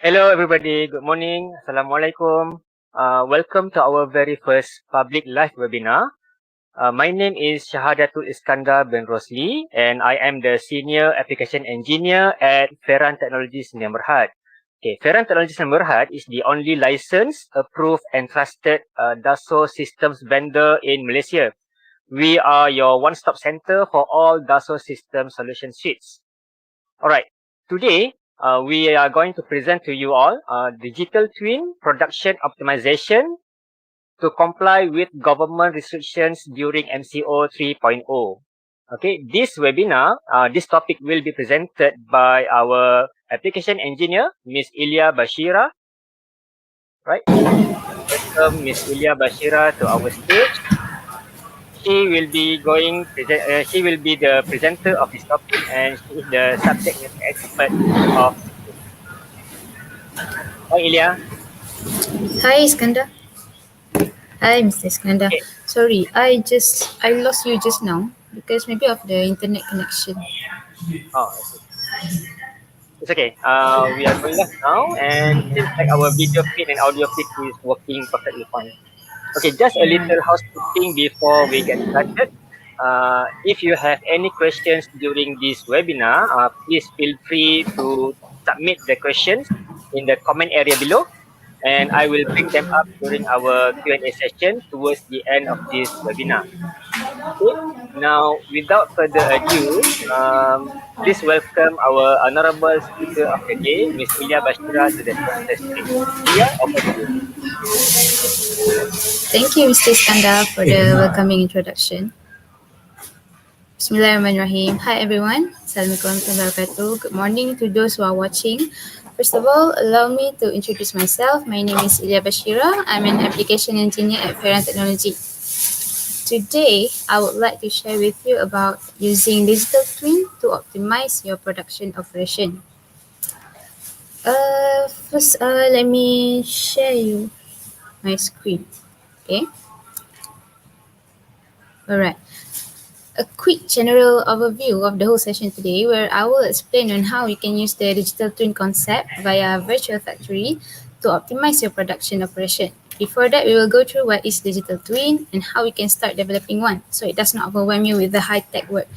Hello everybody, good morning. Assalamualaikum. Welcome to our very first public live webinar. My name is Shahadatul Iskandar bin Rosli and I am the Senior Application Engineer at Feiran Technology Sdn Bhd. Okay, Feiran Technology Sdn Bhd is the only licensed, approved and trusted Dassault systems vendor in Malaysia. We are your one-stop center for all Dassault system solution suites. Alright, today we are going to present to you all digital twin production optimization to comply with government restrictions during MCO 3.0. Okay, this webinar, this topic will be presented by our application engineer, Miss Ilya Bashira. Right, welcome Miss Ilya Bashira to our stage. She will be she will be the presenter of this topic, and she is the subject matter expert of. Hi Ilya. Hi, Iskandar. Hi, Mr. Iskandar. Okay. Sorry, I lost you just now because maybe of the internet connection. Oh, I see. It's okay. We are going live now, and seems like our video feed and audio feed is working perfectly fine. Okay, just a little Alright. housekeeping before we get started. If you have any questions during this webinar, please feel free to submit the questions in the comment area below, and I will bring them up during our Q&A session towards the end of this webinar. Okay. Now, without further ado, please welcome our honorable speaker of the day, Miss Ilya Bashira, to the stage. Ilya, over to you. Thank you, Mr. Iskandar, for the welcoming introduction. Bismillahirrahmanirrahim. Hi, everyone. Assalamualaikum warahmatullahi wabarakatuh. Good morning to those who are watching. First of all, allow me to introduce myself. My name is Ilya Bashira. I'm an application engineer at Feiran Technology. Today, I would like to share with you about using digital twin to optimize your production operation. First, let me share you my screen. Okay. Alright. A quick general overview of the whole session today, where I will explain on how you can use the digital twin concept via virtual factory to optimize your production operation. Before that, we will go through what is digital twin and how we can start developing one, so it does not overwhelm you with the high-tech work,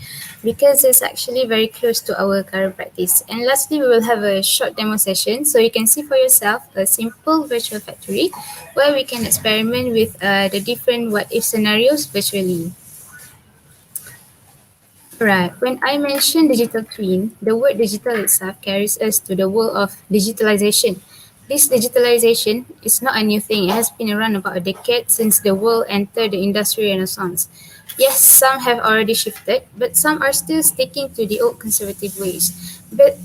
because it's actually very close to our current practice. And lastly, we will have a short demo session so you can see for yourself a simple virtual factory where we can experiment with the different what-if scenarios virtually. Right. When I mention digital twin, the word digital itself carries us to the world of digitalization. This digitalization is not a new thing. It has been around about a decade since the world entered the industrial renaissance. Yes, some have already shifted, but some are still sticking to the old conservative ways. But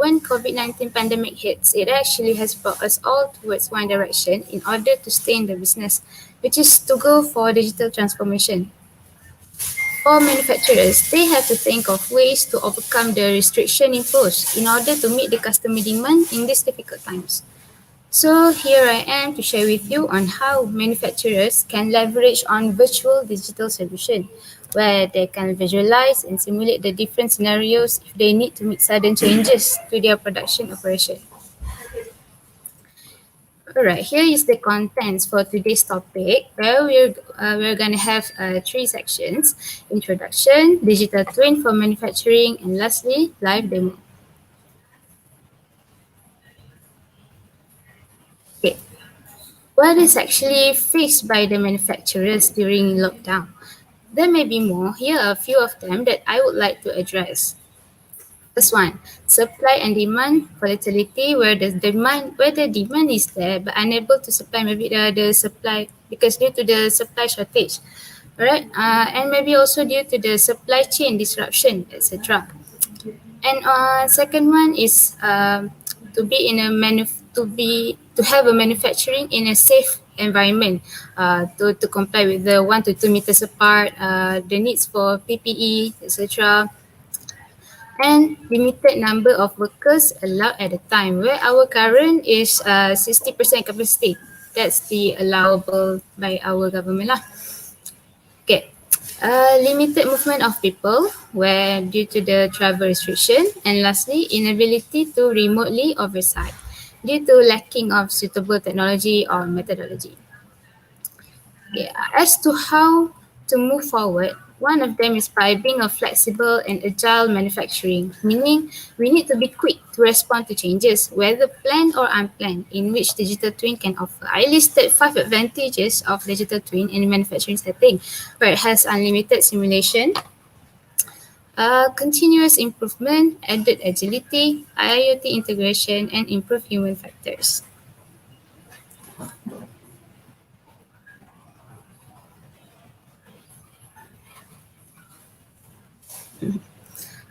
when COVID-19 pandemic hits, it actually has brought us all towards one direction in order to stay in the business, which is to go for digital transformation. For manufacturers, they have to think of ways to overcome the restriction imposed in order to meet the customer demand in these difficult times. So here I am to share with you on how manufacturers can leverage on virtual digital solution, where they can visualize and simulate the different scenarios if they need to make sudden changes to their production operation. Alright, here is the contents for today's topic, where we're gonna have three sections: introduction, digital twin for manufacturing, and lastly, live demo. Okay, what is actually faced by the manufacturers during lockdown? There may be more. Here are a few of them that I would like to address. First one, supply and demand volatility, where the demand is there but unable to supply, maybe the supply because due to the supply shortage, right? And maybe also due to the supply chain disruption, etc. And second one is to be in a to have a manufacturing in a safe environment, to comply with the 1 to 2 meters apart, the needs for PPE, etc., and limited number of workers allowed at a time, where our current is 60% capacity. That's the allowable by our government lah. Okay. Limited movement of people, where due to the travel restriction, and lastly, inability to remotely oversight. due to lacking of suitable technology or methodology. Okay, as to how to move forward, one of them is by being a flexible and agile manufacturing, meaning we need to be quick to respond to changes, whether planned or unplanned, in which digital twin can offer. I listed 5 advantages of digital twin in manufacturing setting, where it has unlimited simulation, continuous improvement, added agility, IoT integration, and improved human factors.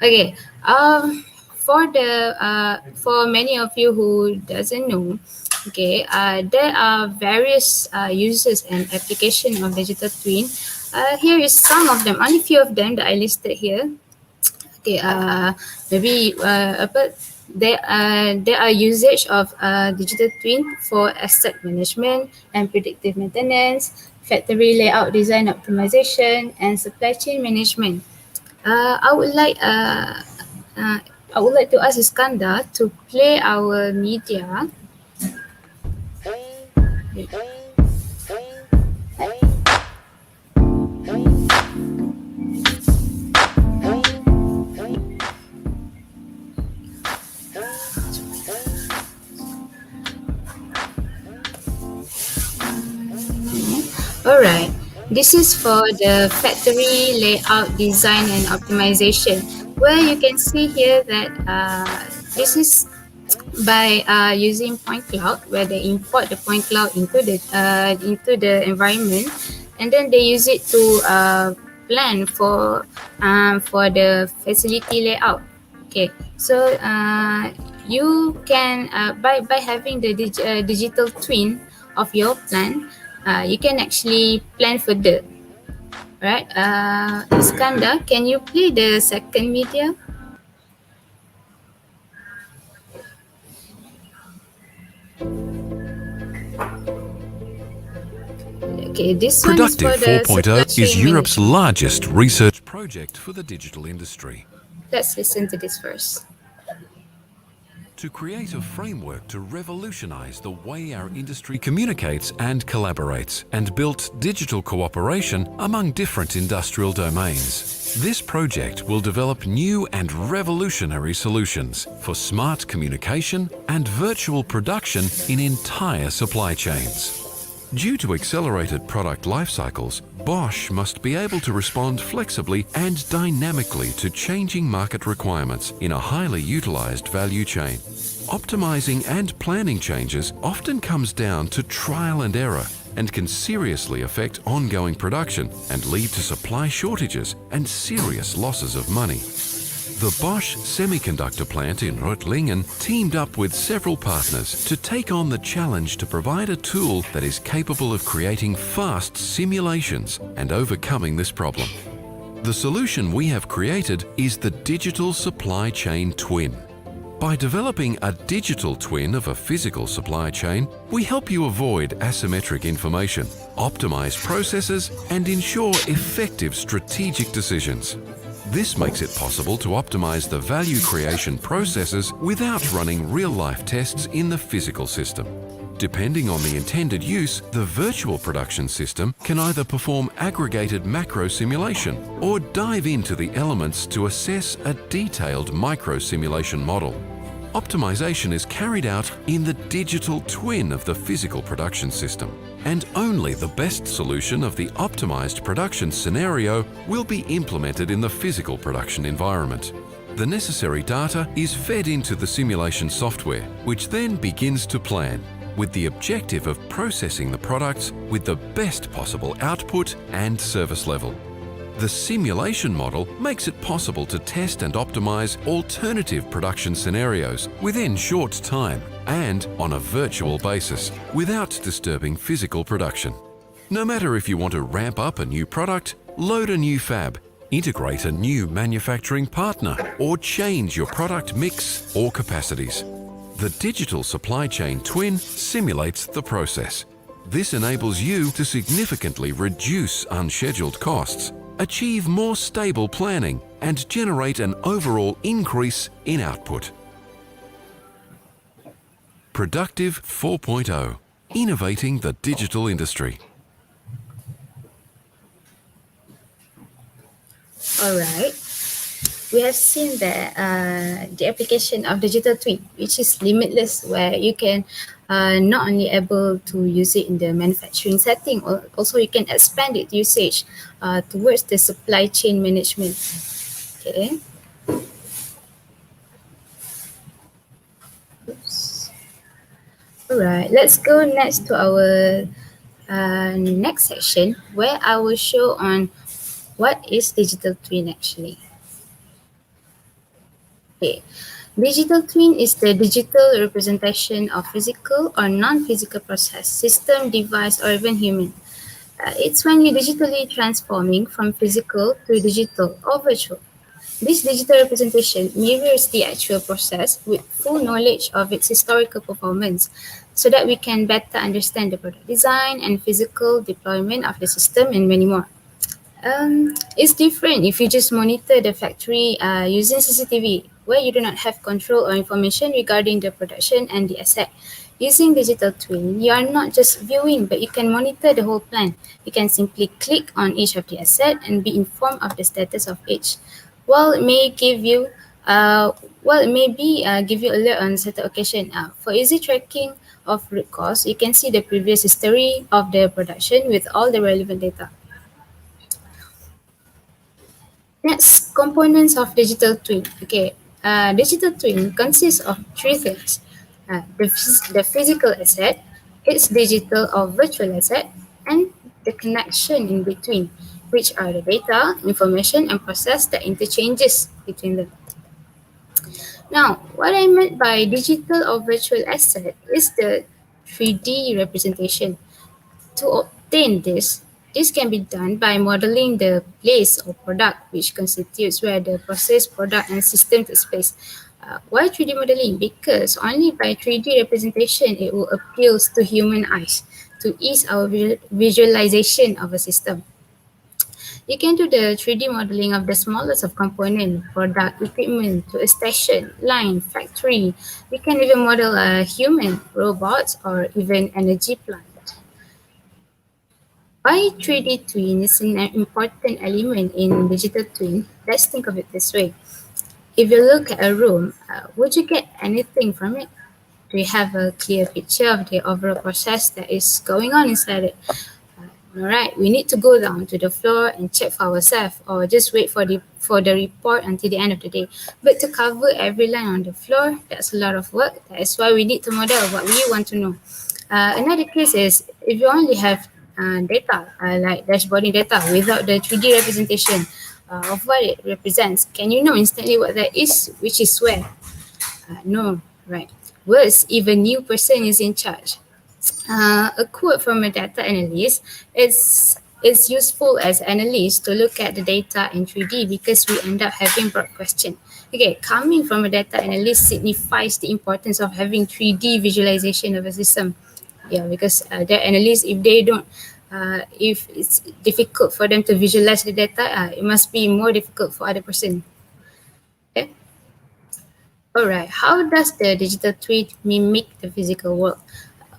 Okay. For many of you who doesn't know, okay, there are various uses and application of digital twin. Here is some of them, only few of them that I listed here. Okay, maybe there are usage of digital twin for asset management and predictive maintenance, factory layout design optimization, and supply chain management. Uh, I would like uh, uh, I would like to ask Iskandar to play our media. Alright, this is for the factory layout design and optimization, where you can see here that this is by using point cloud, where they import the point cloud into the environment, and then they use it to plan for the facility layout. Okay, so you can by having the digital twin of your plan, you can actually plan further. Right, Iskandar, can you play the second media? Okay, this one is Productive for the supply 4.0 is chain Europe's management. largest research project for the digital industry. Let's listen to this first. To create a framework to revolutionize the way our industry communicates and collaborates, and built digital cooperation among different industrial domains. This project will develop new and revolutionary solutions for smart communication and virtual production in entire supply chains. Due to accelerated product life cycles, Bosch must be able to respond flexibly and dynamically to changing market requirements in a highly utilized value chain. Optimizing and planning changes often comes down to trial and error and can seriously affect ongoing production and lead to supply shortages and serious losses of money. The Bosch semiconductor plant in Reutlingen teamed up with several partners to take on the challenge to provide a tool that is capable of creating fast simulations and overcoming this problem. The solution we have created is the digital supply chain twin. By developing a digital twin of a physical supply chain, we help you avoid asymmetric information, optimize processes, and ensure effective strategic decisions. This makes it possible to optimize the value creation processes without running real-life tests in the physical system. Depending on the intended use, the virtual production system can either perform aggregated macro simulation or dive into the elements to assess a detailed micro simulation model. Optimization is carried out in the digital twin of the physical production system, and only the best solution of the optimized production scenario will be implemented in the physical production environment. The necessary data is fed into the simulation software, which then begins to plan, with the objective of processing the products with the best possible output and service level. The simulation model makes it possible to test and optimize alternative production scenarios within short time and on a virtual basis without disturbing physical production. No matter if you want to ramp up a new product, load a new fab, integrate a new manufacturing partner, or change your product mix or capacities. The digital supply chain twin simulates the process. This enables you to significantly reduce unscheduled costs, achieve more stable planning, and generate an overall increase in output. Productive 4.0, innovating the digital industry. All right. We have seen that the application of digital twin, which is limitless, where you can not only able to use it in the manufacturing setting, or also you can expand its usage towards the supply chain management. Okay. Oops. All right. Let's go next to our next section, where I will show on what is digital twin actually. Okay. Digital twin is the digital representation of physical or non-physical process, system, device, or even human. It's when you're digitally transforming from physical to digital or virtual. This digital representation mirrors the actual process with full knowledge of its historical performance so that we can better understand the product design and physical deployment of the system and many more. It's different if you just monitor the factory using CCTV, where you do not have control or information regarding the production and the asset. Using digital twin, you are not just viewing, but you can monitor the whole plant. You can simply click on each of the asset and be informed of the status of each. While it may give you, give you alert on certain occasion. For easy tracking of root cause, you can see the previous history of the production with all the relevant data. Next, components of digital twin. Okay, digital twin consists of three things: the physical asset, its digital or virtual asset, and the connection in between, which are the data, information, and process that interchanges between them. Now, what I meant by digital or virtual asset is the 3D representation. To obtain this can be done by modeling the place or product which constitutes where the process, product, and system takes place. Why 3D modeling? Because only by 3D representation it will appeal to human eyes to ease our visualization of a system. You can do the 3D modeling of the smallest of component, product, equipment to a station, line, factory. We can even model a human, robots, or even energy plant. Why 3D twin is an important element in digital twin? Let's think of it this way. If you look at a room, would you get anything from it? Do you have a clear picture of the overall process that is going on inside it? Alright, we need to go down to the floor and check for ourselves, or just wait for the report until the end of the day. But to cover every line on the floor, that's a lot of work. That is why we need to model what we want to know. Another case is if you only have data, like dashboarding data without the 3D representation of what it represents, can you know instantly what that is, which is where? No, right. Worse, if a new person is in charge. A quote from a data analyst is it's useful as analysts to look at the data in 3D because we end up having broad question. Okay, coming from a data analyst signifies the importance of having 3D visualization of a system. Yeah, because the analysts, if they don't, if it's difficult for them to visualize the data, it must be more difficult for other person. Okay. All right. How does the digital twin mimic the physical world?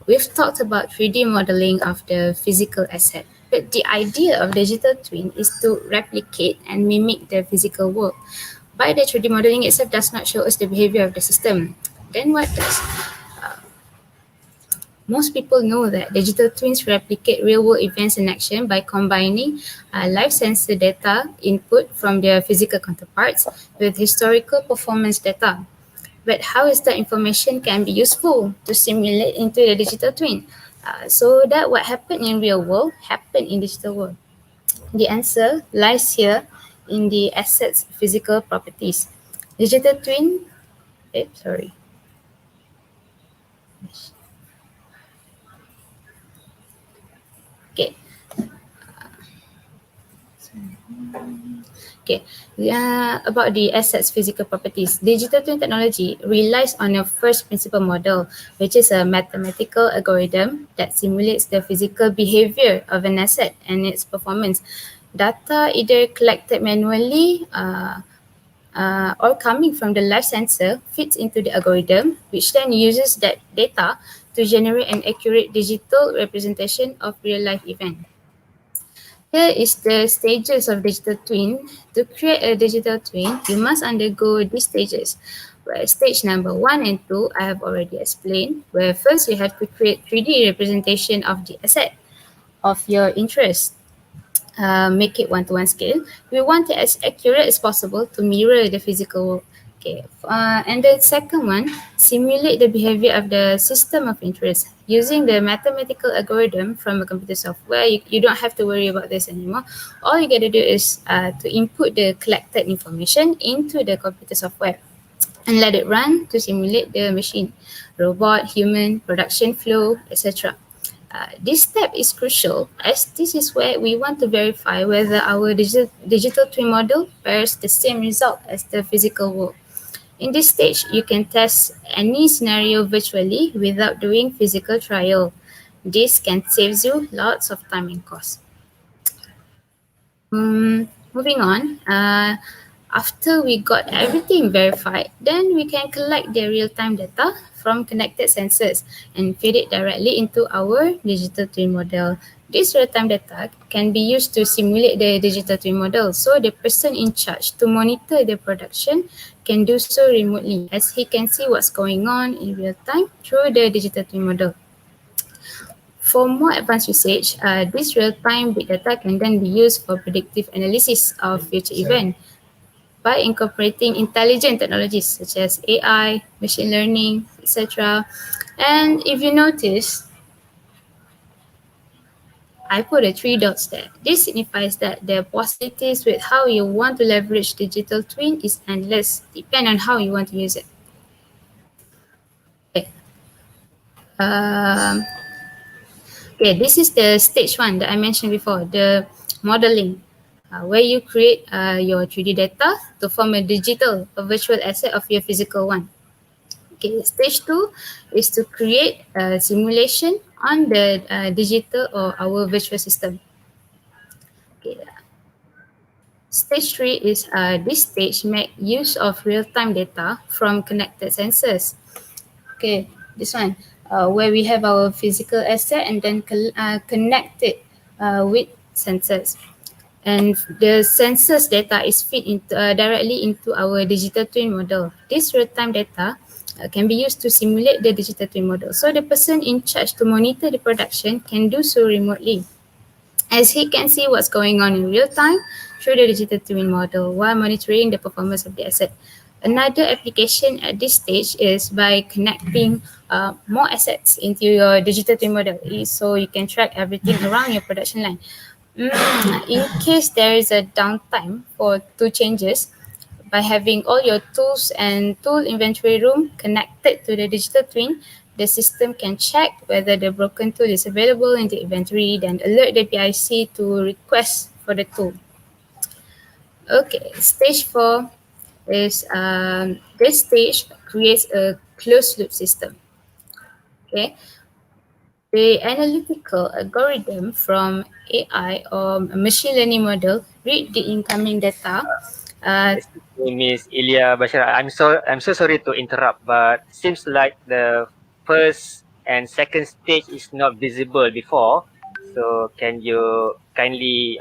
We've talked about 3D modeling of the physical asset, but the idea of digital twin is to replicate and mimic the physical world. By the 3D modeling itself does not show us the behavior of the system. Then what does? Most people know that digital twins replicate real-world events in action by combining live sensor data input from their physical counterparts with historical performance data. But how is that information can be useful to simulate into the digital twin? So that what happened in real world happen in digital world. The answer lies here in the asset's physical properties. Digital twin, sorry. Okay. Okay, about the assets physical properties. Digital twin technology relies on a first principle model, which is a mathematical algorithm that simulates the physical behavior of an asset and its performance. Data either collected manually or coming from the live sensor fits into the algorithm, which then uses that data to generate an accurate digital representation of real life event. Here is the stages of digital twin. To create a digital twin, you must undergo these stages. Where stage number 1 and 2 I have already explained, where first you have to create 3D representation of the asset of your interest. Make it one-to-one scale. We want it as accurate as possible to mirror the physical world. Okay. And the second one, simulate the behavior of the system of interest using the mathematical algorithm from a computer software. You don't have to worry about this anymore. All you got to do is to input the collected information into the computer software and let it run to simulate the machine, robot, human, production flow, etc. This step is crucial as this is where we want to verify whether our digital twin model bears the same result as the physical world. In this stage, you can test any scenario virtually without doing physical trial. This can save you lots of time and cost. Moving on, after we got everything verified, then we can collect the real-time data from connected sensors and feed it directly into our digital twin model. This real-time data can be used to simulate the digital twin model, so the person in charge to monitor the production can do so remotely as he can see what's going on in real time through the digital twin model. For more advanced usage, this real-time big data can then be used for predictive analysis of future events by incorporating intelligent technologies such as AI, machine learning, etc. And if you notice, I put a three dots there. This signifies that the possibilities with how you want to leverage digital twin is endless, depend on how you want to use it. Okay. Um, Okay, this is the stage one that I mentioned before, the modeling, where you create your 3D data to form a virtual asset of your physical one. Okay, stage two is to create a simulation on the digital or our virtual system. Okay, stage three is this stage make use of real-time data from connected sensors. Okay, this one, where we have our physical asset and then connect it with sensors. And the sensors data is fed into, directly into our digital twin model. This real-time data can be used to simulate the digital twin model. So the person in charge to monitor the production can do so remotely, as he can see what's going on in real time through the digital twin model while monitoring the performance of the asset. Another application at this stage is by connecting more assets into your digital twin model, so you can track everything around your production line. In case there is a downtime for two changes, by having all your tools and tool inventory room connected to the digital twin, the system can check whether the broken tool is available in the inventory, then alert the PIC to request for the tool. Okay, stage 4 is this stage creates a closed loop system. Okay, the analytical algorithm from AI or machine learning model read the incoming data. Excuse me, Miss Ilya Bashir. I'm so sorry to interrupt, but seems like the first and second stage is not visible before. So can you kindly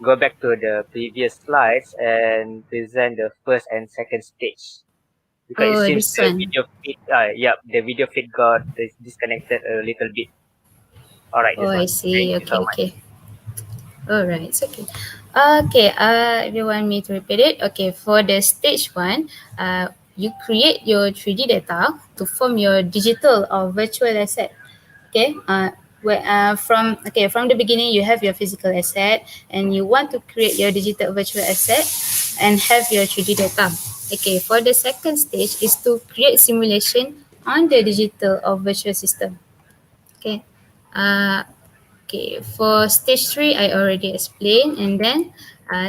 go back to the previous slides and present the first and second stage? Because it Oh, seems this the one. video feed, the video feed got disconnected a little bit. All right, Oh, this I one. Thank see. you so Okay, much. okay. All right, it's okay. Okay, if you want me to repeat it, okay, for the stage one, you create your 3D data to form your digital or virtual asset. Okay, from the beginning you have your physical asset and you want to create your digital virtual asset and have your 3D data. Okay, for the second stage is to create simulation on the digital or virtual system. Okay, uh, okay, for stage 3, I already explained, and then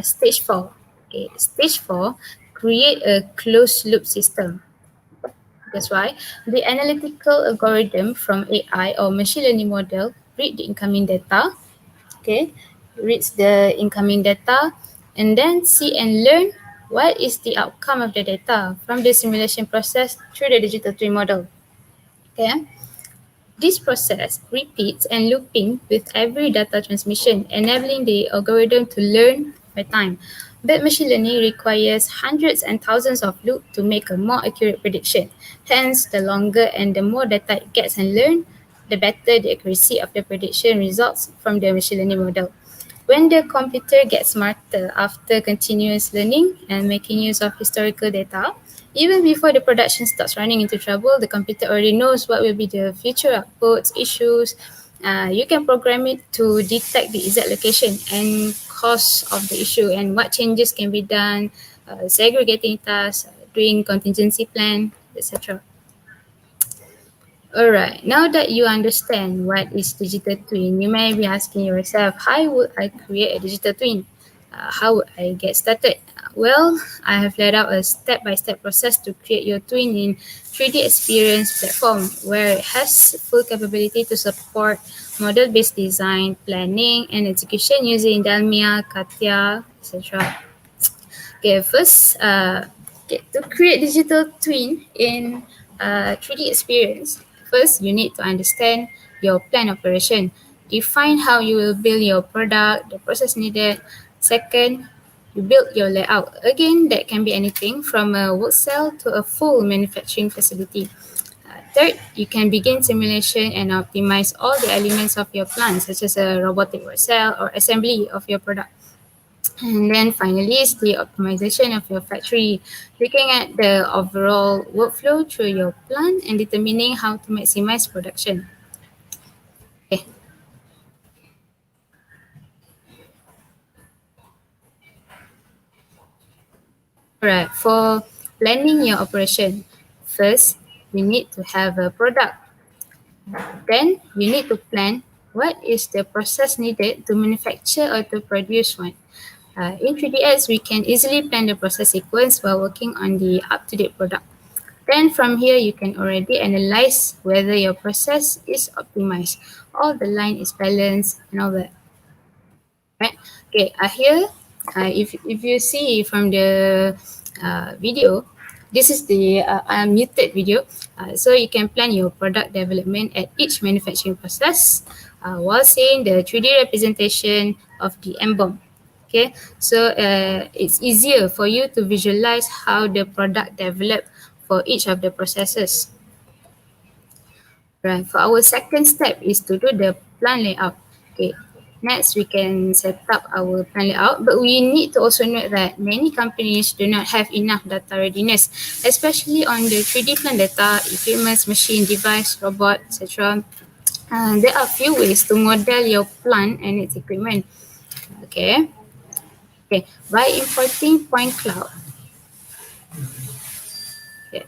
stage 4. Okay, stage 4, create a closed loop system. That's why the analytical algorithm from AI or machine learning model read the incoming data, okay, reads the incoming data, and then see and learn what is the outcome of the data from the simulation process through the digital twin model. Okay. This process repeats and looping with every data transmission, enabling the algorithm to learn by time. But machine learning requires hundreds and thousands of loops to make a more accurate prediction. Hence, the longer and the more data it gets and learn, the better the accuracy of the prediction results from the machine learning model. When the computer gets smarter after continuous learning and making use of historical data, even before the production starts running into trouble, the computer already knows what will be the future outputs, issues. You can program it to detect the exact location and cause of the issue and what changes can be done, segregating tasks, doing contingency plan, etc. Alright, now that you understand what is digital twin, you may be asking yourself, how would I create a digital twin? How would I get started? Well, I have laid out a step-by-step process to create your twin in 3D Experience platform where it has full capability to support model-based design, planning, and execution using Dalmia, Katia, etc. Okay, first, to create digital twin in 3D experience, first you need to understand your plan operation. Define how you will build your product, the process needed. Second, you build your layout. Again, that can be anything from a work cell to a full manufacturing facility. Third, you can begin simulation and optimize all the elements of your plant, such as a robotic work cell or assembly of your product. And then finally is the optimization of your factory, looking at the overall workflow through your plant and determining how to maximize production. Okay. Alright, for planning your operation, first you need to have a product. Then you need to plan what is the process needed to manufacture or to produce one. In 3ds, we can easily plan the process sequence while working on the up-to-date product. Then from here, you can already analyze whether your process is optimized, all the line is balanced and all that. Right? Okay, here, if you see from the video, this is the unmuted video. So you can plan your product development at each manufacturing process while seeing the 3D representation of the emblem. Okay, so it's easier for you to visualize how the product developed for each of the processes. Right. For our second step is to do the plant layout. Okay. Next, we can set up our plant layout, but we need to also note that many companies do not have enough data readiness, especially on the 3D plant data, equipment, machine, device, robot, etc. There are few ways to model your plant and its equipment. Okay. Okay. By importing point cloud. Okay.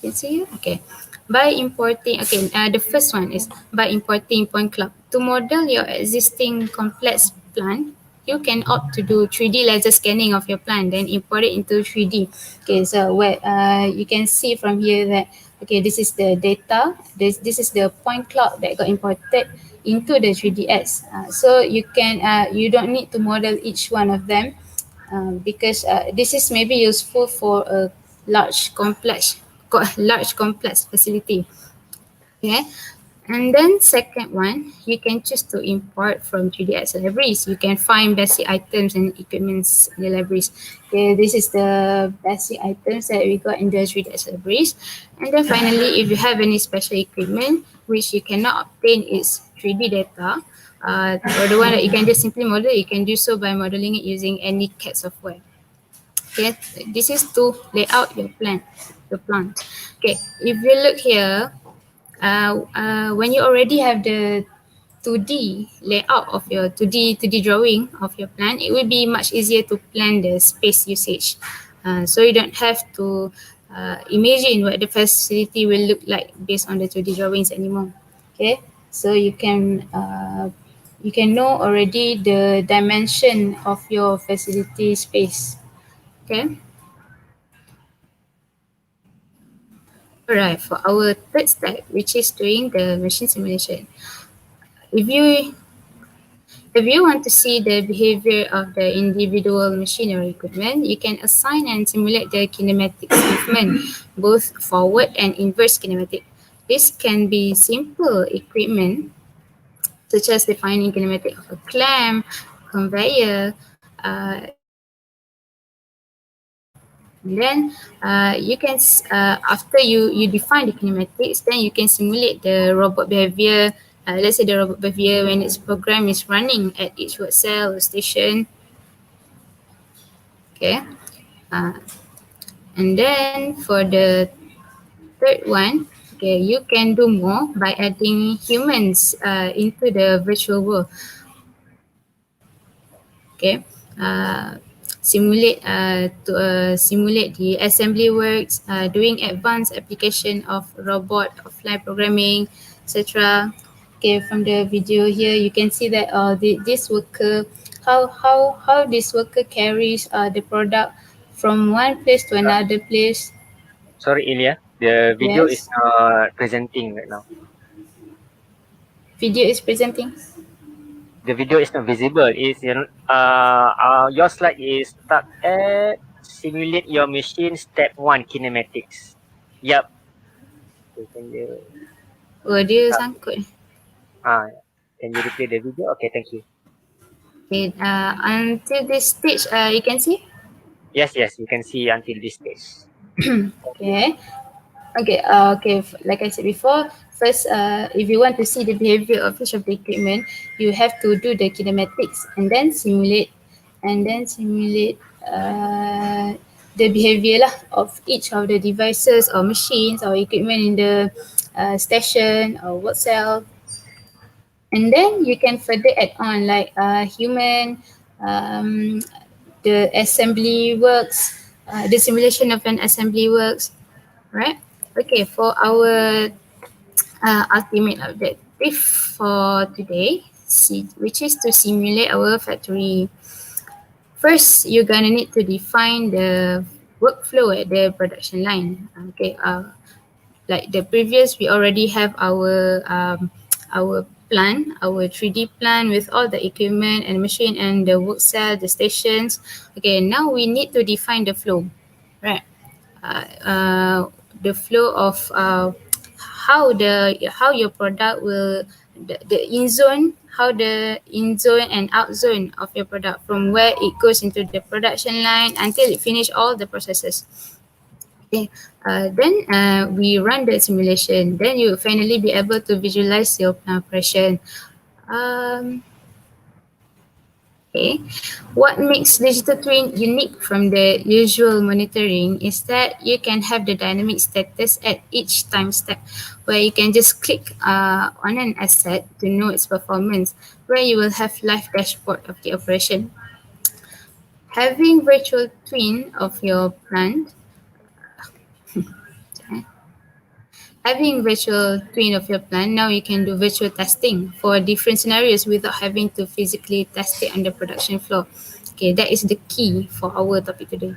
Can see you? Okay. By importing, the first one is by importing point cloud. To model your existing complex plant, you can opt to do 3D laser scanning of your plant, then import it into 3D. Okay, so where you can see from here that, okay, this is the data. This is the point cloud that got imported into the 3ds. So you don't need to model each one of them because this is maybe useful for a large complex large complex facility. Okay. And then second one, you can choose to import from 3ds libraries. You can find basic items and equipments in the libraries. Okay, this is the basic items that we got in the 3ds libraries. And then finally, if you have any special equipment which you cannot obtain its 3D data, or the one that you can just simply model, you can do so by modeling it using any CAD software. Okay, this is to lay out your plant. Okay, if you look here, when you already have the 2D layout of your 2D drawing of your plant, it will be much easier to plan the space usage. So you don't have to imagine what the facility will look like based on the 2D drawings anymore. Okay, so you can know already the dimension of your facility space. Okay. Alright, for our third step, which is doing the machine simulation. If you If you want to see the behavior of the individual machine or equipment, you can assign and simulate the kinematics movement, both forward and inverse kinematic. This can be simple equipment, such as defining kinematic of a clamp, conveyor, then you can after you define the kinematics, then you can simulate the robot behavior. Let's say the robot behavior when its program is running at each work cell or station. Okay, uh, and then for the third one, okay, you can do more by adding humans into the virtual world. Okay, uh, simulate the assembly works, doing advanced application of robot offline programming, etc. Okay, from the video here you can see that this worker, how this worker carries the product from one place to Uh, another place. Sorry, Ilya. The video is Yes, not presenting right now. video is presenting. The video is not visible. Is your slide is stuck at simulate your machine step one kinematics. Yep. Okay, Oh, dia uh, sangkut. ah, can you replay the video? Okay, thank you. Okay, until this stage, you can see. Yes, yes, you can see until this stage. Thank you. Okay. Okay. Like I said before, first, if you want to see the behavior of each of the equipment, you have to do the kinematics and then simulate the behavior lah of each of the devices or machines or equipment in the station or work cell. And then you can further add on like human, um, the assembly works, the simulation of an assembly works, right? Okay, for our ultimate objective for today, which is to simulate our factory. First, you're gonna need to define the workflow at the production line. Okay, like the previous, we already have our plan, our 3D plan with all the equipment and machine and the work cell, the stations. Okay, now we need to define the flow, right? uh, uh, the flow of how your product will the in zone, how the in zone and out zone of your product from where it goes into the production line until it finish all the processes. Okay, then we run the simulation. Then you finally be able to visualize your operation. Um, Okay. What makes digital twin unique from the usual monitoring is that you can have the dynamic status at each time step, where you can just click on an asset to know its performance, where you will have live dashboard of the operation. Having virtual twin of your plant, Having virtual twin of your plant, now you can do virtual testing for different scenarios without having to physically test it on the production floor. Okay, that is the key for our topic today.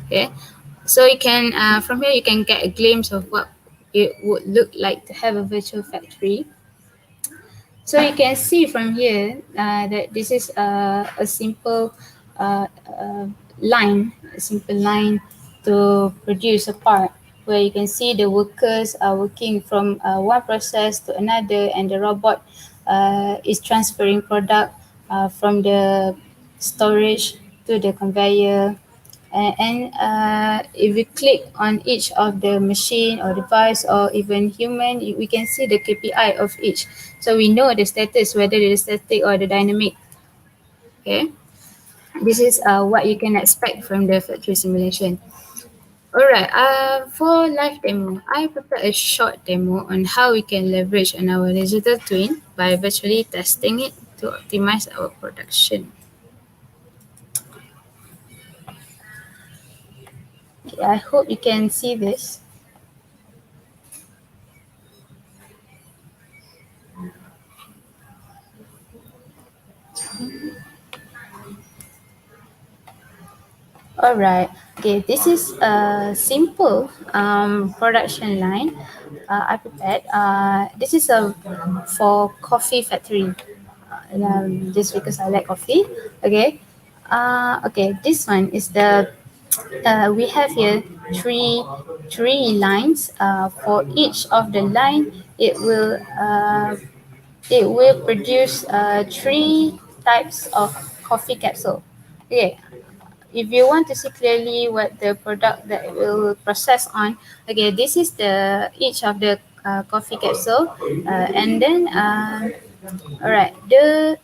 Okay, so you can from here you can get a glimpse of what it would look like to have a virtual factory. So you can see from here that this is a simple line, a simple line to produce a part where you can see the workers are working from one process to another, and the robot is transferring product from the storage to the conveyor. And if we click on each of the machine or device or even human, we can see the KPI of each. So we know the status, whether it is static or the dynamic. Okay, this is what you can expect from the factory simulation. Alright, for live demo, I prepared a short demo on how we can leverage on our digital twin by virtually testing it to optimize our production. Okay, I hope you can see this. Alright, okay, this is a simple production line I prepared. This is a for coffee factory. just because I like coffee. Okay. Okay, this one is the we have here three lines. For each of the line, it will produce three types of coffee capsule. Okay, if you want to see clearly what the product that it will process on, okay, this is the each of the coffee capsule, and then all right, the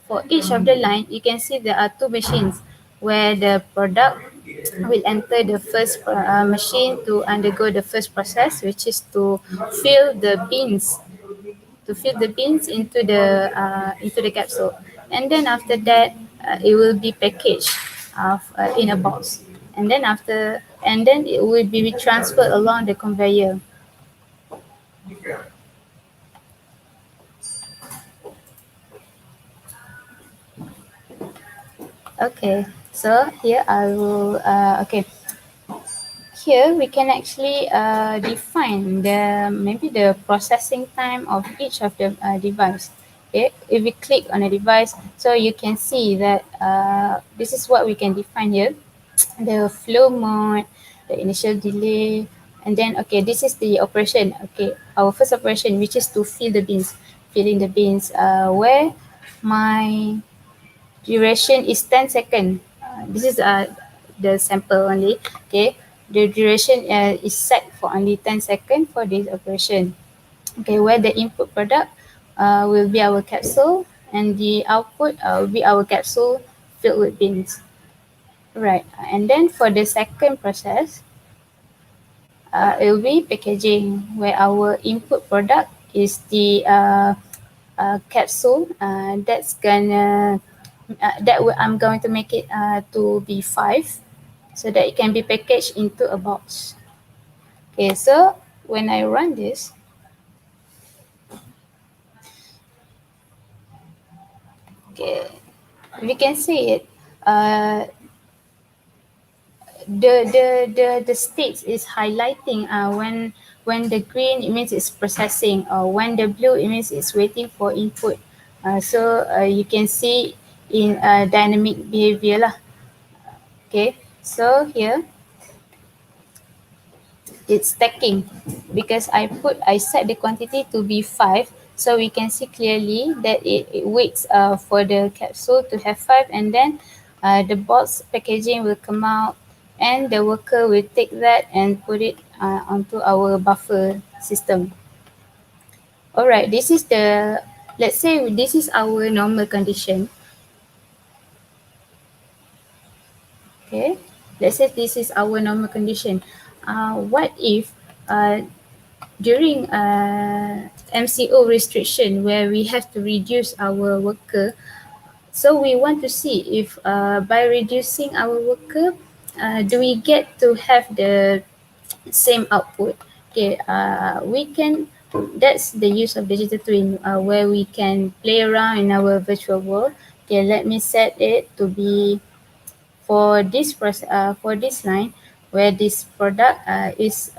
for each of the line, you can see there are two machines where the product will enter the first machine to undergo the first process, which is to fill the beans into the capsule, and then after that it will be packaged in a box, and then it will be transferred along the conveyor. Okay, so here I will okay, here we can actually define the maybe the processing time of each of the device. Okay, if we click on a device, so you can see that this is what we can define here: the flow mode, the initial delay, and then okay, this is the operation. Okay, our first operation, which is to filling the beans, where my duration is 10 seconds. This is the sample only. Okay, the duration is set for only 10 seconds for this operation. Okay, where the input product will be our capsule, and the output will be our capsule filled with beans. Right, and then for the second process, it will be packaging, where our input product is the capsule I'm going to make it to be 5, so that it can be packaged into a box. Okay, so when I run this, okay, we can see it. The states is highlighting when the green it means it's processing, or when the blue it means it's waiting for input. So you can see in dynamic behavior lah. Okay, so here it's stacking, because I set the quantity to be 5, so we can see clearly that it waits for the capsule to have 5, and then the box packaging will come out, and the worker will take that and put it onto our buffer system. All right, this is the, let's say this is our normal condition. Okay, let's say this is our normal condition. What if during MCO restriction, where we have to reduce our worker, so we want to see if by reducing our worker, do we get to have the same output? Okay, we can. That's the use of digital twin, where we can play around in our virtual world. Okay, let me set it to be for this line, where this product is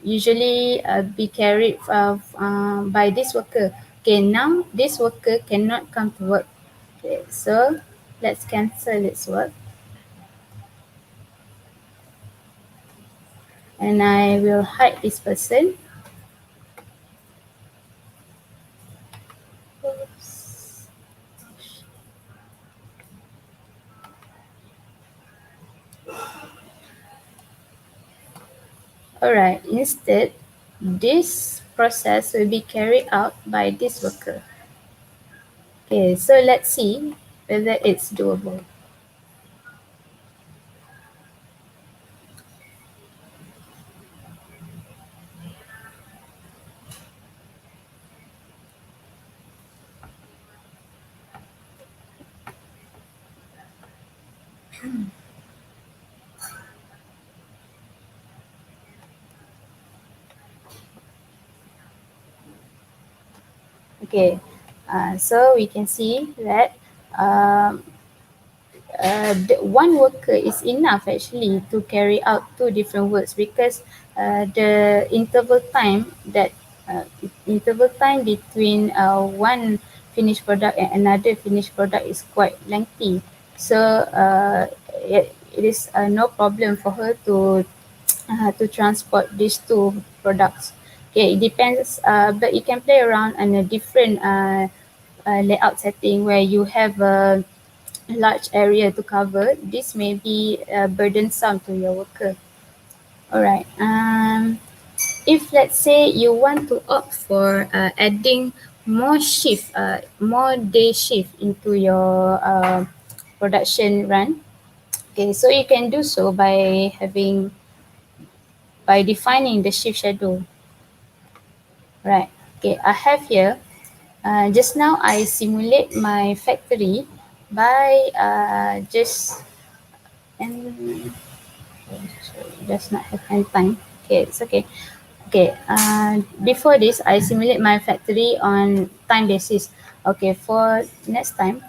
usually be carried by this worker. Okay, now this worker cannot come to work. Okay, so let's cancel its work, and I will hide this person. Oops. Alright, instead, this process will be carried out by this worker. Okay, so let's see whether it's doable. Okay, so we can see that one worker is enough actually to carry out two different works, because the interval time that interval time between one finished product and another finished product is quite lengthy. So it is no problem for her to transport these two products. Okay, it depends, but you can play around on a different layout setting where you have a large area to cover. This may be burdensome to your worker. All right. If let's say you want to opt for adding more day shift into your production run, okay, so you can do so by defining the shift schedule. Right. Okay, I have here. Just now I simulate my factory by just and sorry, does not have any time. Okay, it's okay. Okay, before this, I simulate my factory on time basis. Okay, for next time,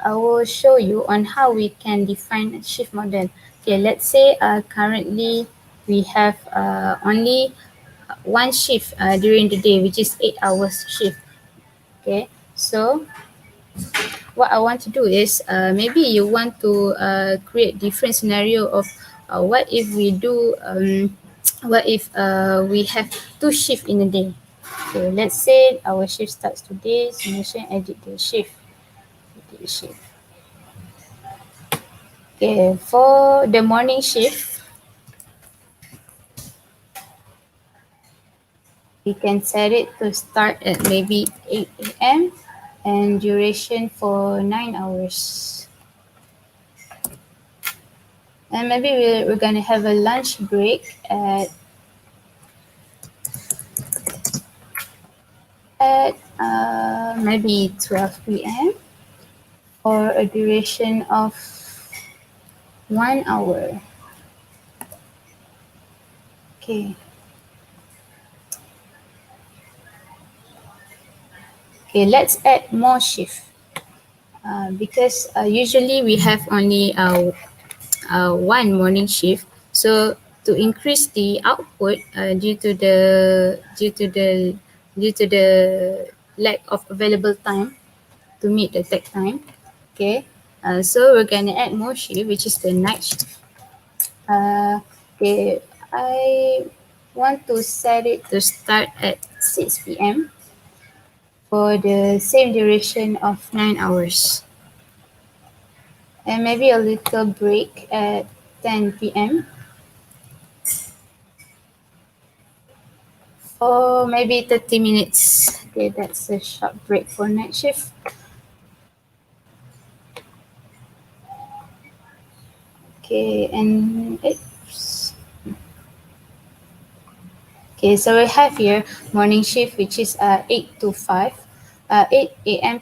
I will show you on how we can define a shift model. Okay, let's say currently we have only one shift during the day, which is 8 hours shift. Okay, so what I want to do is maybe you want to create different scenario of what if we do what if we have two shift in a day. So let's say our shift starts today, simulation edit the shift. Edit the shift. Okay, for the morning shift, we can set it to start at maybe 8 a.m. and duration for 9 hours. And maybe we're gonna have a lunch break at maybe 12 p.m. for a duration of 1 hour. Okay. Okay, let's add more shift because usually we have only one morning shift. So to increase the output due to the lack of available time to meet the tech time. Okay, so we're gonna add more shift, which is the night shift. Okay, I want to set it to start at 6 p.m. for the same duration of 9 hours. And maybe a little break at 10 p.m. for maybe 30 minutes. Okay, that's a short break for night shift. Okay, and oops. Okay, so we have here morning shift, which is 8 a.m.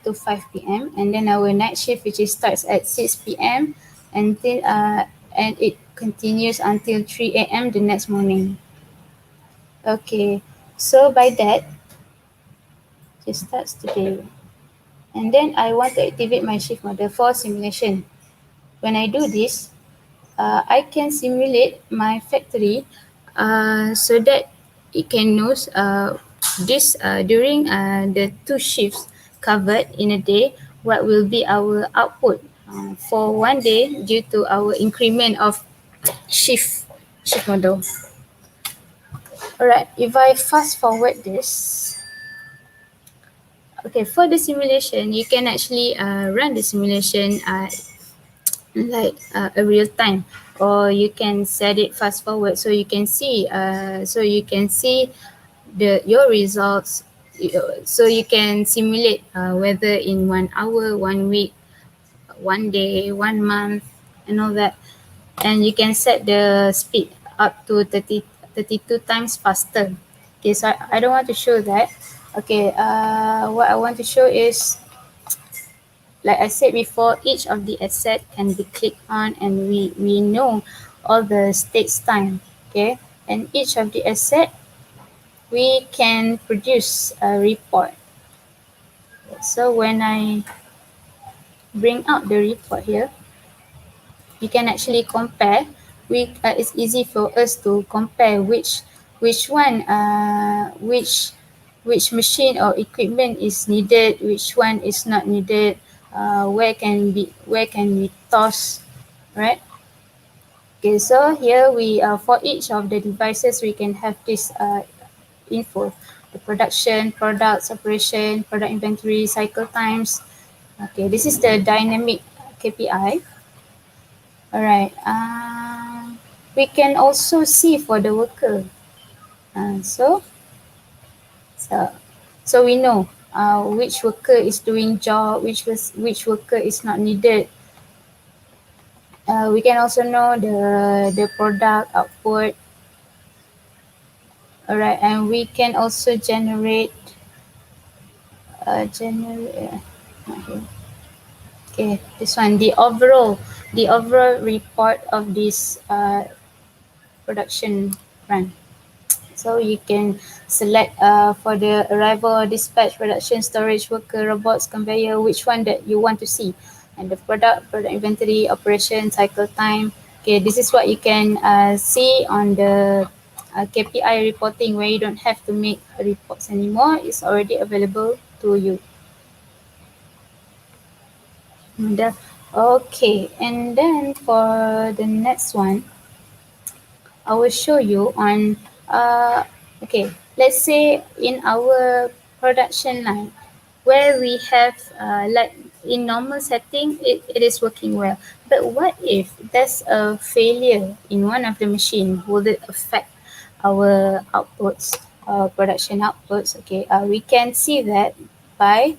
to 5 p.m. And then our night shift, which is starts at 6 p.m. until and it continues until 3 a.m. the next morning. Okay, so by that, it starts today. And then I want to activate my shift model for simulation. When I do this, I can simulate my factory so that it can know this during the two shifts covered in a day, what will be our output for one day due to our increment of shift model. Alright, if I fast forward this, okay, for the simulation, you can actually run the simulation like a real time, or you can set it fast forward so you can see the your results, so you can simulate whether in 1 hour, 1 week, 1 day, 1 month, and all that. And you can set the speed up to 32 times faster. Okay, so I don't want to show that. Okay, what I want to show is, like I said before, each of the asset can be clicked on and we know all the states time. Okay, and each of the asset we can produce a report. So when I bring out the report here, you can actually compare. It's easy for us to compare which which one, which machine or equipment is needed, which one is not needed, where can we toss, right? Okay, so here we for each of the devices we can have this info: the production, products, operation, product inventory, cycle times. Okay, this is the dynamic KPI. All right. We can also see for the worker. Uh, so so so we know which worker is doing job, which worker is not needed. We can also know the product output. All right, and we can also generate not here. Okay, this one, the overall report of this production run. So you can select for the arrival, dispatch, production, storage, worker, robots, conveyor, which one that you want to see. And the product inventory, operation, cycle time. Okay, this is what you can see on the KPI reporting, where you don't have to make reports anymore. It's already available to you. Okay, and then for the next one, I will show you on, okay, let's say in our production line, where we have, like in normal setting, it is working well. But what if there's a failure in one of the machine? Will it affect our outputs, production outputs? Okay, we can see that by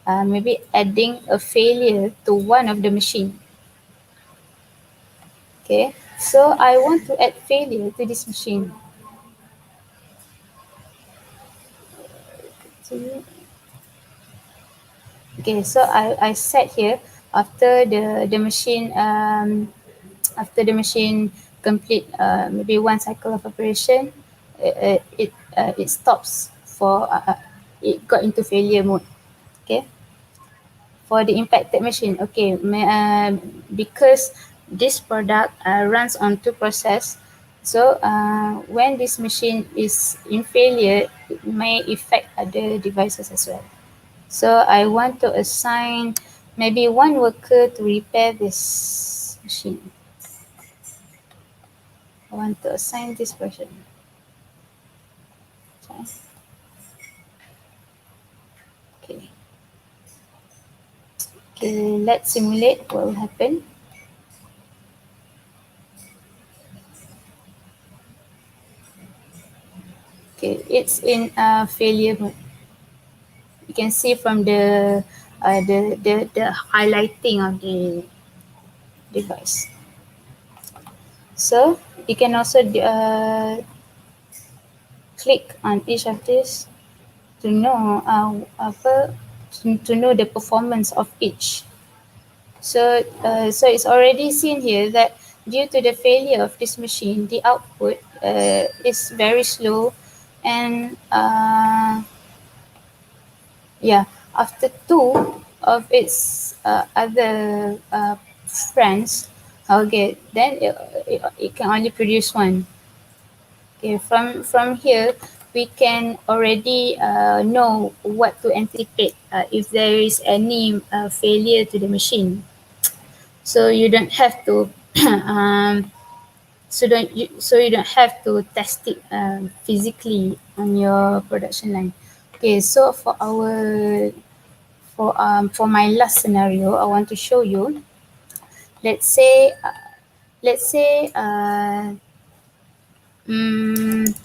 maybe adding a failure to one of the machine. Okay, so I want to add failure to this machine. Okay, so I set here after the machine complete maybe one cycle of operation, it stops for it got into failure mode. Okay, for the impacted machine. Okay, because this product runs on two process, so when this machine is in failure, it may affect other devices as well. So I want to assign maybe one worker to repair this machine. I want to assign this person. Okay. Okay, let's simulate what will happen. Okay, it's in failure mode. You can see from the highlighting of the device. So you can also click on each of these to know to know the performance of each. So so it's already seen here that due to the failure of this machine, the output is very slow, and yeah, after two of its other friends, okay, then it can only produce one. Okay, from here we can already know what to anticipate if there is any failure to the machine. So you don't have to so you don't have to test it physically on your production line. Okay, so for my last scenario, I want to show you. Let's say let's say mm,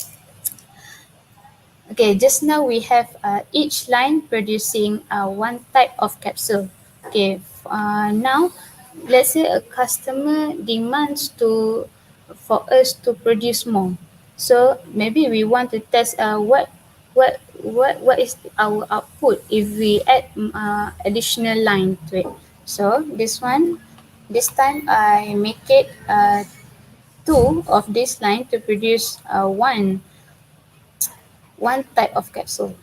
okay, just now we have each line producing one type of capsule. Okay, now let's say a customer demands for us to produce more. So maybe we want to test what is our output if we add additional line to it. So this time I make it two of this line to produce one type of capsule.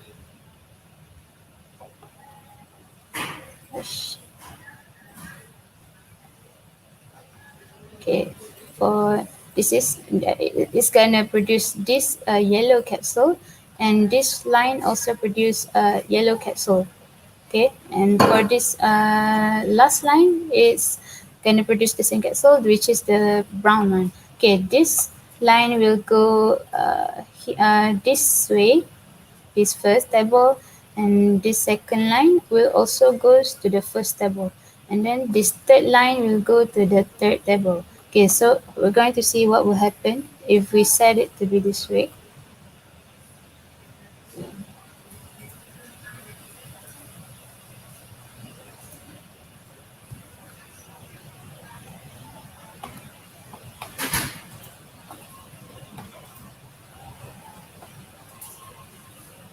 Okay, for it's gonna produce this yellow capsule, and this line also produce a yellow capsule. Okay, and for this last line, it's gonna produce the same capsule, which is the brown one. Okay, this line will go this way, this first table, and this second line will also goes to the first table, and then this third line will go to the third table. Okay, so we're going to see what will happen if we set it to be this way.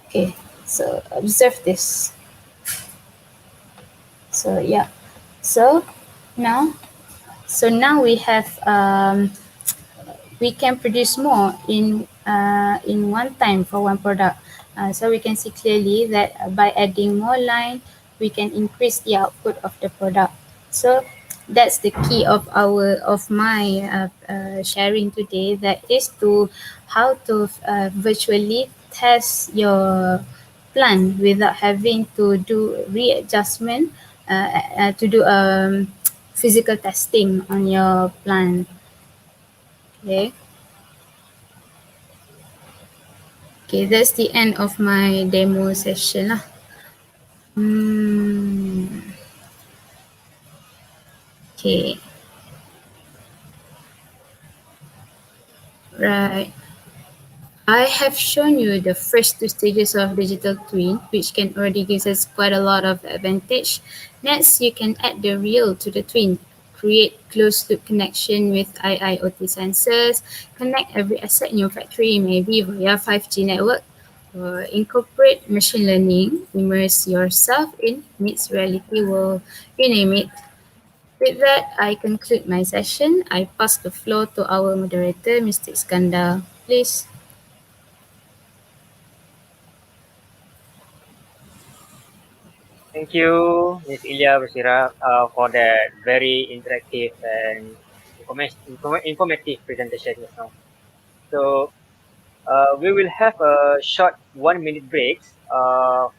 Okay, so observe this. So yeah, so now now we have we can produce more in one time for one product. So we can see clearly that by adding more line, we can increase the output of the product. So that's the key of my sharing today. That is to how to virtually test your plan without having to do readjustment, to do physical testing on your plan. Okay. Okay, that's the end of my demo session lah. Okay. Right. I have shown you the first two stages of digital twin, which can already give us quite a lot of advantage. Next, you can add the real to the twin, create closed loop connection with IIoT sensors, connect every asset in your factory, maybe via 5G network, or incorporate machine learning, immerse yourself in mixed reality world, you name it. With that, I conclude my session. I pass the floor to our moderator, Mr. Iskandar. Please. Thank you, Ms. Ilya Basira, for that very interactive and informative presentation just now. So we will have a short 1 minute break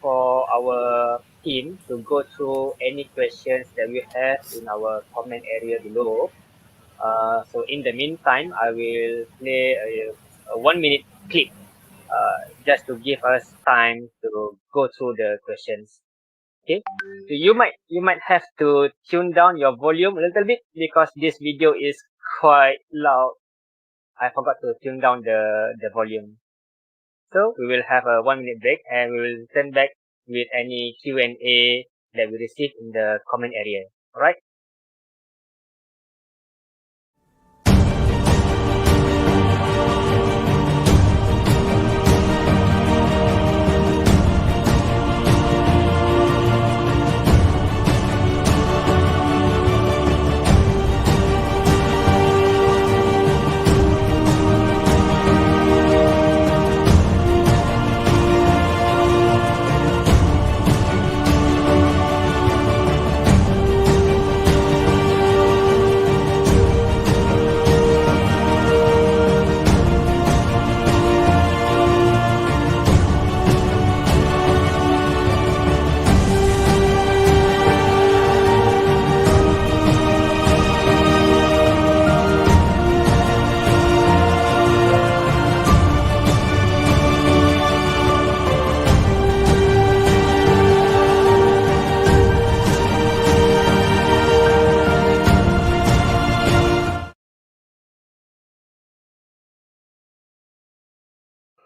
for our team to go through any questions that we have in our comment area below. So in the meantime, I will play a 1 minute clip just to give us time to go through the questions. Okay, so you might have to tune down your volume a little bit because this video is quite loud. I forgot to tune down the volume. So we will have a 1 minute break and we will turn back with any Q&A that we receive in the comment area. All right.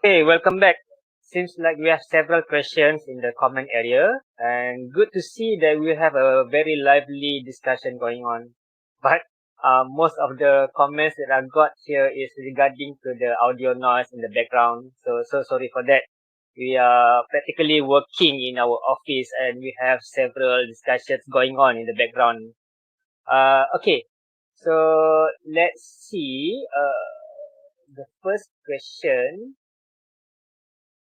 Okay, welcome back. Seems like we have several questions in the comment area, and good to see that we have a very lively discussion going on. But most of the comments that I got here is regarding to the audio noise in the background. So sorry for that. We are practically working in our office, and we have several discussions going on in the background. Okay, so let's see. The first question.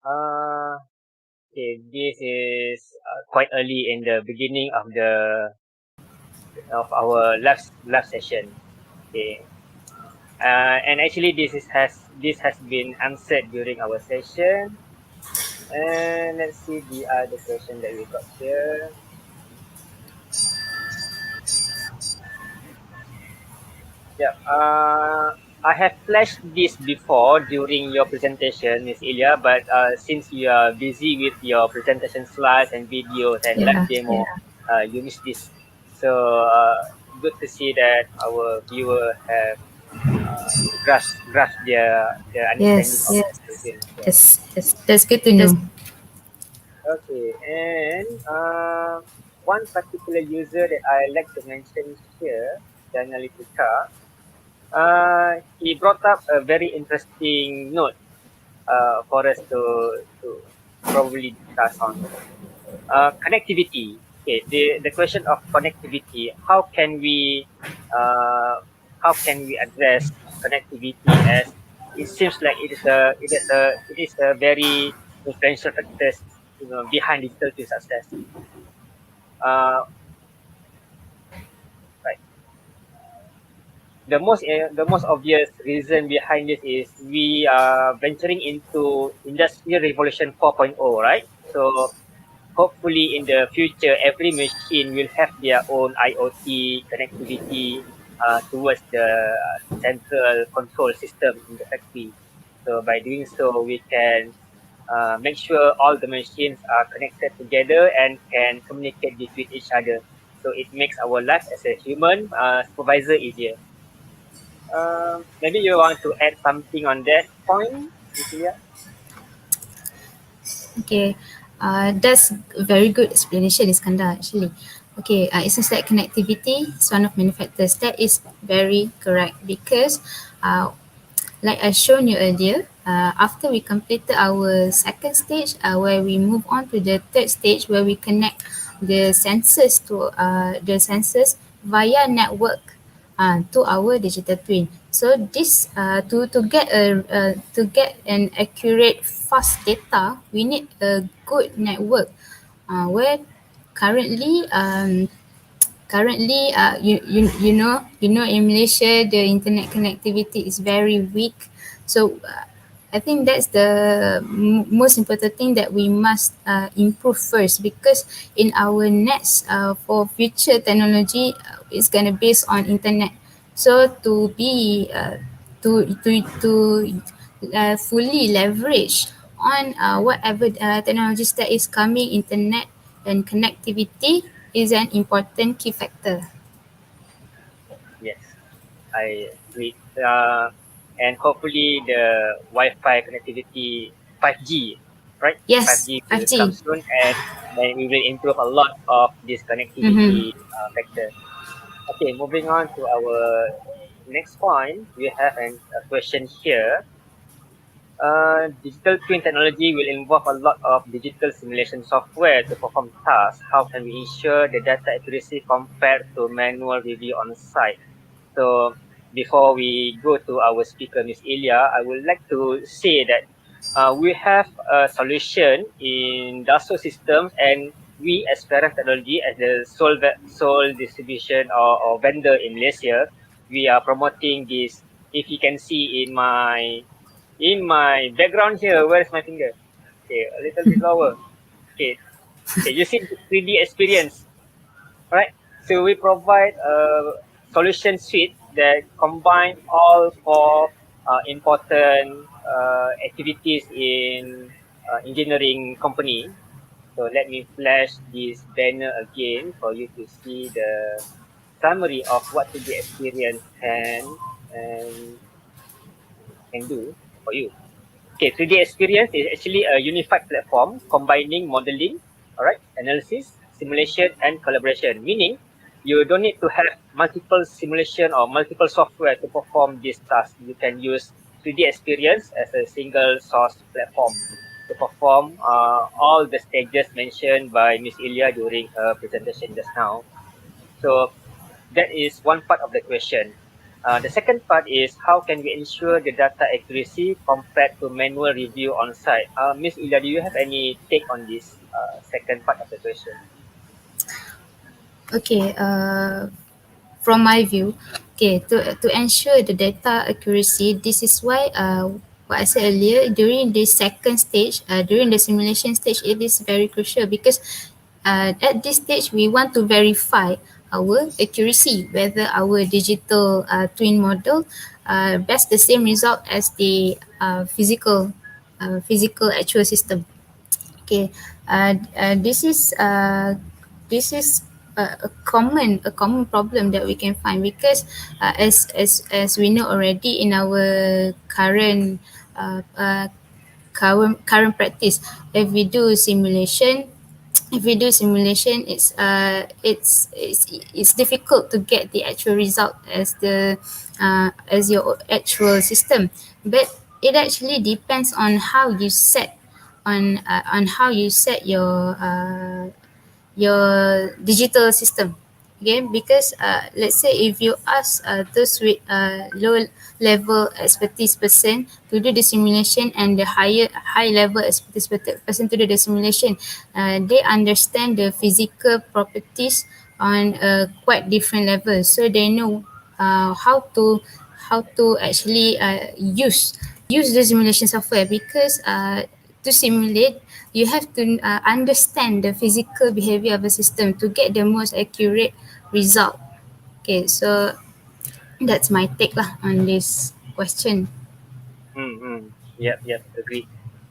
Okay, this is quite early in the beginning of our last session. Okay, And actually, this has been answered during our session. And let's see the other question that we got here. Yeah. I have flashed this before during your presentation, Miss Ilya, but since you are busy with your presentation slides and videos and live Yeah, demo, yeah. you missed this. So good to see that our viewer have grasp their understanding Yes, of yes. digital twin. Yeah. That's good to know. Okay. And one particular user that I like to mention here, the Analytica, he brought up a very interesting note for us to probably discuss on. Connectivity. Okay, the question of connectivity. Uh, how can we address connectivity, as it seems like it is a very influential factor, behind digital twin success. Uh, right. The most obvious reason behind this is we are venturing into Industrial Revolution 4.0, right? So hopefully in the future, every machine will have their own IoT connectivity towards the central control system in the factory. So by doing so, we can make sure all the machines are connected together and can communicate between each other. So it makes our life as a human supervisor easier. Maybe you want to add something on that point, Cecilia? Okay, that's a very good explanation, Iskandar, actually. Okay, it seems like connectivity is one of many factors. That is very correct because like I shown you earlier, after we completed our second stage, where we move on to the third stage where we connect the sensors via network to our digital twin. So this to get an accurate fast data, we need a good network where currently you know in Malaysia the internet connectivity is very weak. So I think that's the most important thing that we must improve first, because in our next for future technology it's gonna based on internet. So to be fully leverage on whatever technologies that is coming, internet and connectivity is an important key factor. Yes, I agree. And hopefully the Wi-Fi connectivity 5G, right? Yes, 5G will come 5G. soon, and then we will improve a lot of this Mm-hmm. connectivity factor. Okay, moving on to our next point, we have a question here. Digital twin technology will involve a lot of digital simulation software to perform tasks. How can we ensure the data accuracy compared to manual review on site? So before we go to our speaker, Miss Ilya, I would like to say that we have a solution in Dassault Systems, and we as Feiran Technology, as the sole distribution or vendor in Malaysia, we are promoting this. If you can see in my background here, where is my finger? Okay, a little bit lower. Okay, okay, you see the 3D experience, right? So we provide a solution suite that combine all four important activities in engineering company. So let me flash this banner again for you to see the summary of what 3D experience and can do for you. Okay, 3D experience is actually a unified platform combining modeling, all right, analysis, simulation, and collaboration. Meaning, you don't need to have multiple simulation or multiple software to perform this task. You can use 3D experience as a single source platform to perform all the stages mentioned by Miss Ilya during her presentation just now. So that is one part of the question. The second part is how can we ensure the data accuracy compared to manual review on site? Miss Ila, do you have any take on this second part of the question? Okay, from my view, Okay, to ensure the data accuracy, this is why what I said earlier, during the second stage, during the simulation stage, it is very crucial because at this stage we want to verify our accuracy, whether our digital twin model bears the same result as the physical actual system. Okay, this is a common problem that we can find because as we know already in our uh, uh, current practice, if we do simulation, it's difficult to get the actual result as your actual system, but it actually depends on how you set on how you set your digital system. Okay, because let's say if you ask those with low level expertise person to do the simulation and the high level expertise person to do the simulation, they understand the physical properties on a quite different level, so they know how to actually use the simulation software because to simulate you have to understand the physical behavior of a system to get the most accurate result. Okay, so that's my take lah on this question. Mm-hmm. Yep, yep, agree.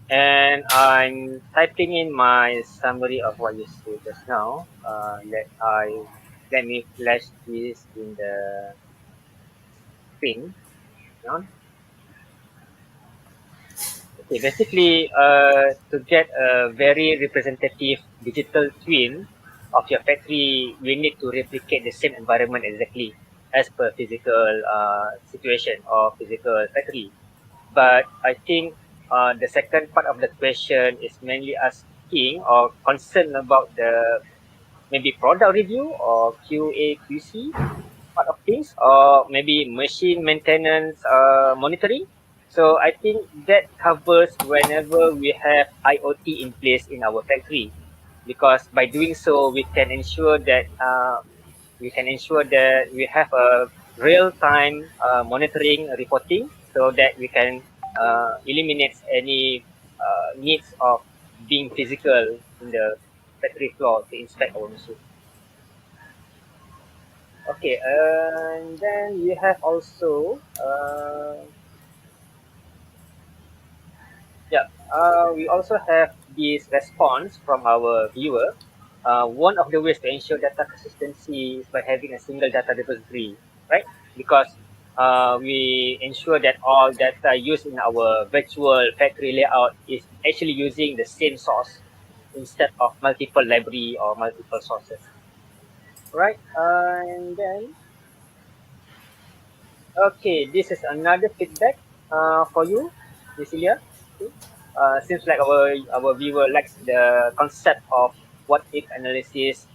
And I'm typing in my summary of what you said just now. Let me flash this in the screen. Hang on. Okay, basically, to get a very representative digital twin of your factory, we need to replicate the same environment exactly as per physical situation or physical factory. But I think the second part of the question is mainly asking or concerned about the maybe product review or QA QC part of things, or maybe machine maintenance monitoring. So I think that covers whenever we have IoT in place in our factory, because by doing so we can ensure that we have a real time monitoring reporting, so that we can eliminate any needs of being physical in the factory floor to inspect our machine. Okay, and then we have also yeah, we also have this response from our viewer. One of the ways to ensure data consistency is by having a single data repository, right? Because we ensure that all data used in our virtual factory layout is actually using the same source instead of multiple library or multiple sources, right? And then okay, this is another feedback for you, Miss Ilya. Okay. Seems like our viewer likes the concept of what if analysis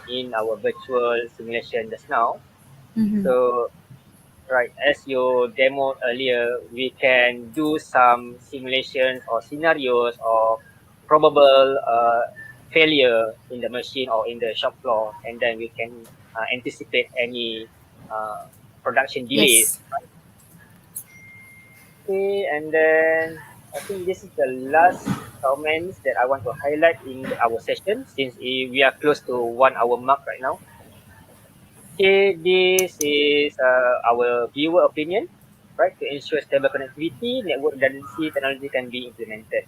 in our virtual simulation just now. Mm-hmm. So, right, as you demoed earlier, we can do some simulations or scenarios or probable failure in the machine or in the shop floor, and then we can anticipate any uh, production delays. Yes. Okay, and then I think this is the last comments that I want to highlight in our session, since we are close to 1 hour mark right now. Okay, this is our viewer opinion, right? To ensure stable connectivity, network redundancy technology can be implemented.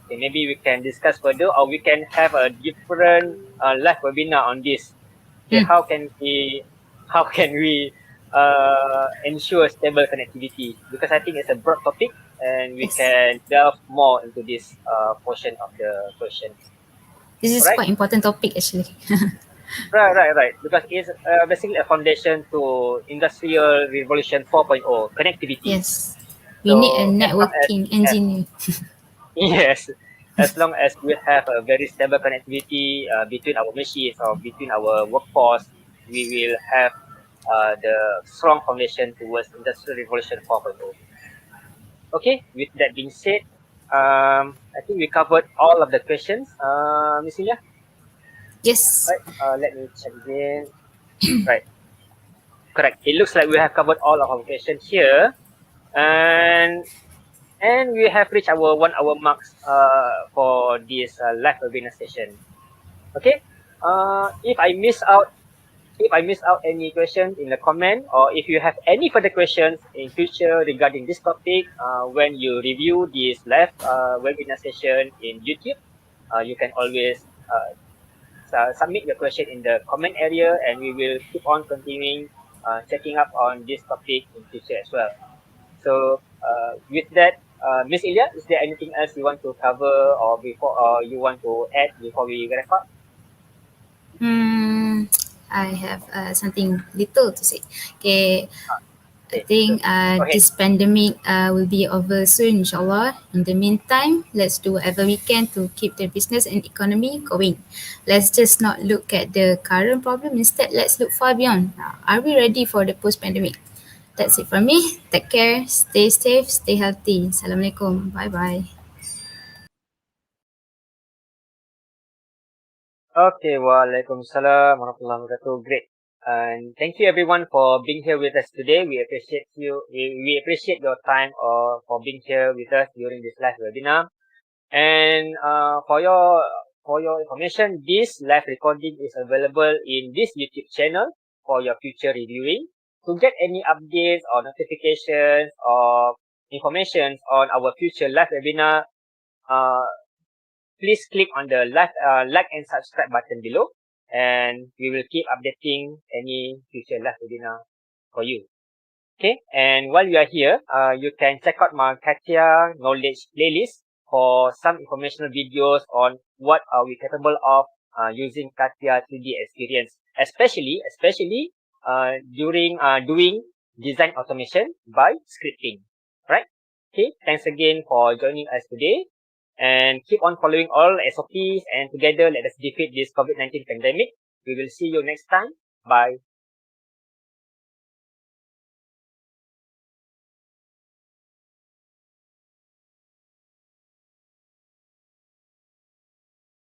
Okay, maybe we can discuss further, or we can have a different live webinar on this. Okay, Mm. how can we ensure stable connectivity? Because I think it's a broad topic, and we Yes, can delve more into this portion of the question. this is Alright, quite important topic actually. right. Because it's basically a foundation to Industrial Revolution 4.0 connectivity. Yes, we need a So as long as networking we have engineer. yes, as long as we have a very stable connectivity between our machines or between our workforce, we will have the strong foundation towards Industrial Revolution 4.0. Okay, with that being said, I think we covered all of the questions. Miss Ilya, Yes. right? Let me check again. Right. Correct. It looks like we have covered all of our questions here, and we have reached our 1 hour marks for this live webinar session. Okay. If I miss out any questions in the comment, or if you have any further questions in future regarding this topic, when you review this live webinar session in YouTube, you can always submit your question in the comment area, and we will keep on continuing checking up on this topic in future as well. So with that, Miss Ilya, is there anything else you want to cover or you want to add before we wrap up? I have something little to say. Okay, I Okay, think so go ahead. this pandemic will be over soon, inshallah. In the meantime, let's do whatever we can to keep the business and economy going. Let's just not look at the current problem. Instead, let's look far beyond. Are we ready for the post-pandemic? That's it from me. Take care, stay safe, stay healthy. Assalamualaikum. Bye-bye. Okay, Waalaikumsalam warahmatullahi wabarakatuh. Great. And thank you everyone for being here with us today. We appreciate you. We appreciate your time for being here with us during this live webinar. And for your information, this live recording is available in this YouTube channel for your future reviewing. To get any updates or notifications or information on our future live webinar, please click on the like and subscribe button below, and we will keep updating any future live webinar for you. Okay, and while you are here, you can check out my Katia knowledge playlist for some informational videos on what are we capable of using Katia 3D experience, especially during doing design automation by scripting. Right? Okay, thanks again for joining us today, and keep on following all SOPs, and together let us defeat this COVID-19 pandemic. We will see you next time. Bye.